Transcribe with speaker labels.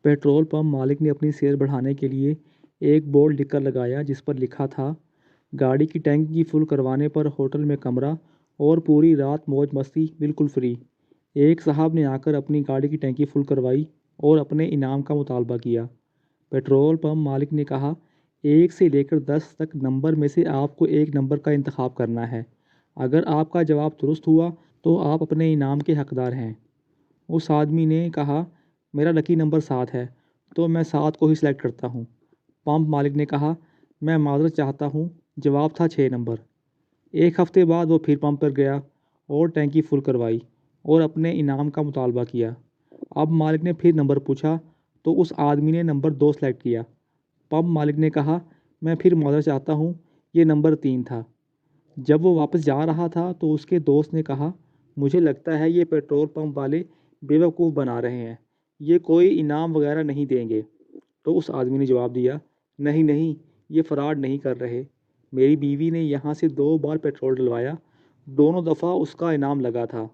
Speaker 1: Petrol pump मालिक ने अपनी सेल बढ़ाने के लिए एक बोर्ड लिखकर लगाया जिस पर लिखा था, गाड़ी की टैंकी फुल करवाने पर होटल में कमरा और पूरी रात मौज मस्ती बिल्कुल फ्री। एक साहब ने आकर अपनी गाड़ी की टैंकी फुल करवाई और अपने इनाम का मुतालबा किया। पेट्रोल पंप मालिक ने कहा, 1 से लेकर 10 तक नंबर में से आपको एक नंबर का इंतखाब करना है। अगर आपका जवाब दुरुस्त हुआ तो आप अपने इनाम के हकदार हैं। उस आदमी ने कहा, मेरा लकी नंबर 7 है, तो मैं 7 को ही सिलेक्ट करता हूँ। पंप मालिक ने कहा, मैं माजरत चाहता हूँ, जवाब था 6 नंबर। एक हफ्ते बाद वो फिर पंप पर गया और टैंकी फुल करवाई और अपने इनाम का मुतालबा किया। अब मालिक ने फिर नंबर पूछा तो उस आदमी ने नंबर 2 सेलेक्ट किया। पंप मालिक ने कहा, मैं फिर माजरत चाहता हूँ, ये नंबर 3 था। जब वो वापस जा रहा था तो उसके दोस्त ने कहा, मुझे लगता है ये पेट्रोल पंप वाले बेवकूफ़ बना रहे हैं, ये कोई इनाम वगैरह नहीं देंगे। तो उस आदमी ने जवाब दिया, नहीं नहीं, ये फ़्रॉड नहीं कर रहे। मेरी बीवी ने यहाँ से 2 बार पेट्रोल डलवाया, दोनों दफ़ा उसका इनाम लगा था।